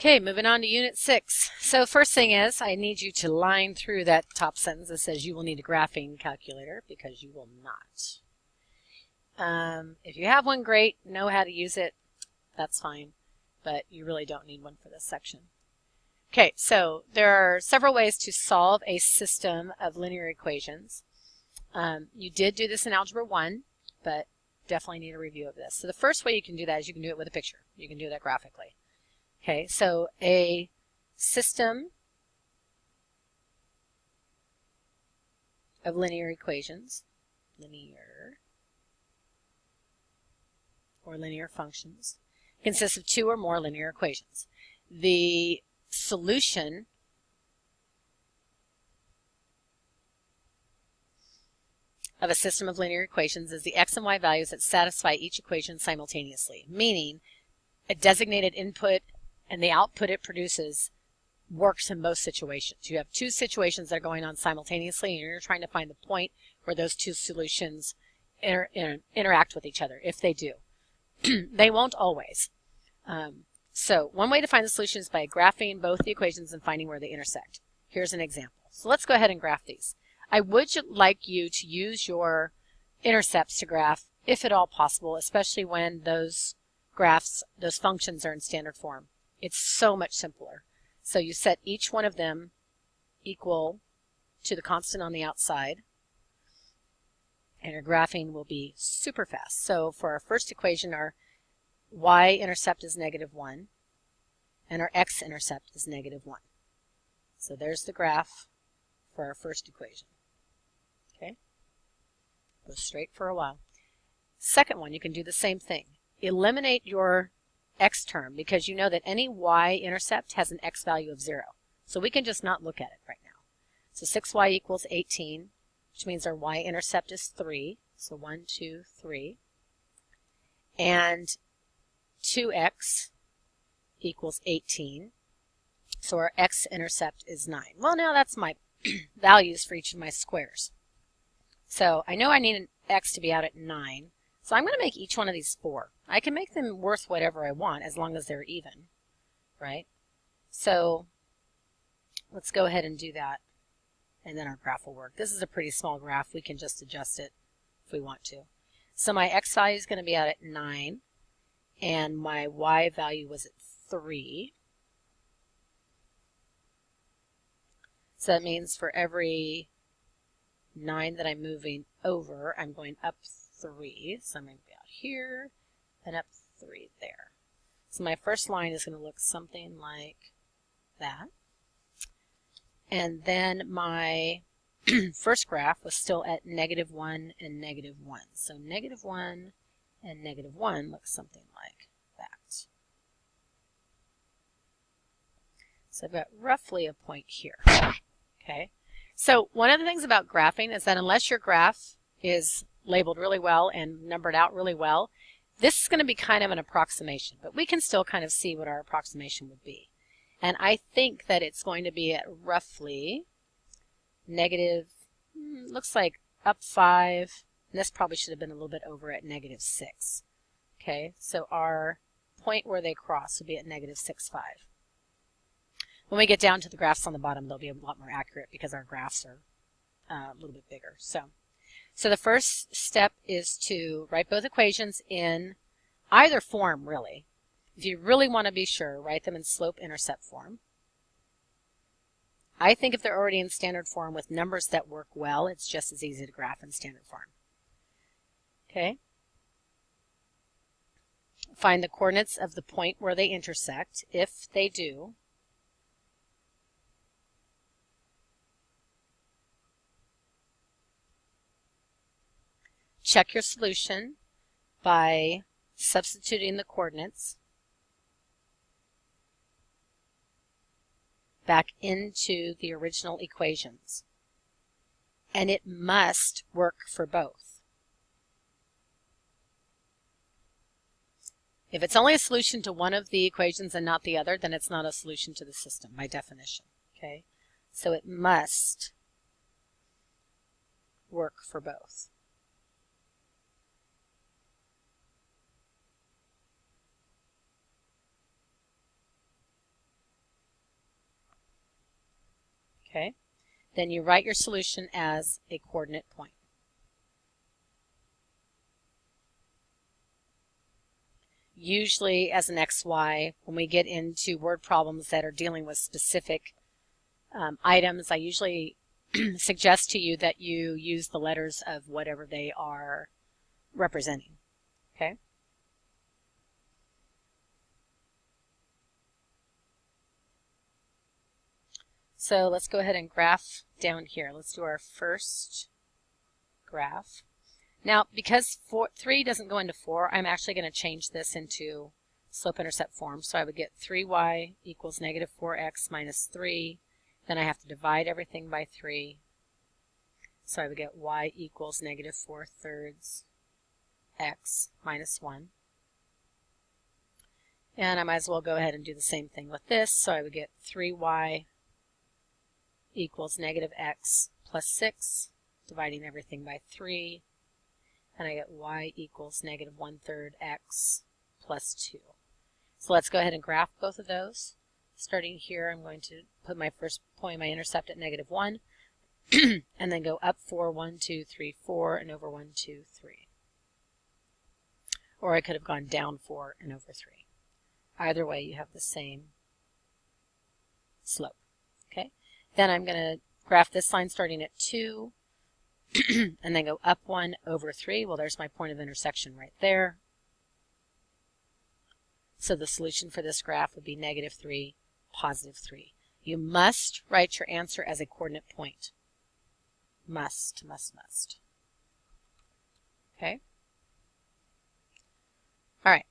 Okay, moving on to Unit 6. So first thing is, I need you to line through that top sentence that says you will need a graphing calculator, because you will not. If you have one, great, know how to use it, that's fine, but you really don't need one for this section. Okay, so there are several ways to solve a system of linear equations. You did do this in Algebra 1, but definitely need a review of this. So the first way you can do that is you can do it with a picture. You can do that graphically. Okay, so a system of linear equations, linear or linear functions, consists of two or more linear equations. The solution of a system of linear equations is the x and y values that satisfy each equation simultaneously, meaning a designated input and the output it produces works in both situations. You have two situations that are going on simultaneously, and you're trying to find the point where those two solutions interact with each other, if they do. They won't always. So one way to find the solution is by graphing both the equations and finding where they intersect. Here's an example. So let's go ahead and graph these. I would like you to use your intercepts to graph, if at all possible, especially when those graphs, those functions are in standard form. It's so much simpler. So you set each one of them equal to the constant on the outside, and your graphing will be super fast. So for our first equation, our y-intercept is -1, and our x-intercept is -1. So there's the graph for our first equation. Okay? Go straight for a while. Second one, you can do the same thing. Eliminate your x term, because you know that any y-intercept has an x value of 0. So we can just not look at it right now. So 6y equals 18, which means our y-intercept is 3. So 1, 2, 3. And 2x equals 18. So our x-intercept is 9. Well, now that's my values for each of my squares. So I know I need an x to be out at 9. So I'm going to make each one of these 4. I can make them worth whatever I want as long as they're even, right? So let's go ahead and do that, and then our graph will work. This is a pretty small graph. We can just adjust it if we want to. So my x value is going to be out at 9, and my y value was at 3. So that means for every 9 that I'm moving over, I'm going up 3. So I'm going to be out here and up 3 there. So my first line is going to look something like that. And then my first graph was still at -1 and -1. So -1 and -1 looks something like that. So I've got roughly a point here. Okay. So one of the things about graphing is that unless your graph is labeled really well and numbered out really well, this is going to be kind of an approximation, but we can still kind of see what our approximation would be. And I think that it's going to be at roughly negative, looks like up 5, and this probably should have been a little bit over at -6. Okay, so our point where they cross will be at -6,5. When we get down to the graphs on the bottom, they'll be a lot more accurate because our graphs are a little bit bigger. So the first step is to write both equations in either form, really. If you really want to be sure, write them in slope-intercept form. I think if they're already in standard form with numbers that work well, it's just as easy to graph in standard form. Okay. Find the coordinates of the point where they intersect. If they do, check your solution by substituting the coordinates back into the original equations. And it must work for both. If it's only a solution to one of the equations and not the other, then it's not a solution to the system by definition. Okay? So it must work for both. Okay? Then you write your solution as a coordinate point. Usually as an XY, when we get into word problems that are dealing with specific items, I usually suggest to you that you use the letters of whatever they are representing. Okay? So let's go ahead and graph down here. Let's do our first graph. Now, because 3 doesn't go into 4, I'm actually going to change this into slope-intercept form. So I would get 3y equals negative 4x minus 3. Then I have to divide everything by 3. So I would get y equals negative 4/3 x minus 1. And I might as well go ahead and do the same thing with this. So I would get 3y equals negative x plus 6, dividing everything by 3. And I get y equals negative 1/3 x plus 2. So let's go ahead and graph both of those. Starting here, I'm going to put my first point, my intercept at negative 1, and then go up 4, 1, 2, 3, 4, and over 1, 2, 3. Or I could have gone down 4 and over 3. Either way, you have the same slope. Okay. Then I'm going to graph this line starting at 2, and then go up 1 over 3. Well, there's my point of intersection right there. So the solution for this graph would be negative 3, positive 3. You must write your answer as a coordinate point. Must. Okay? All right.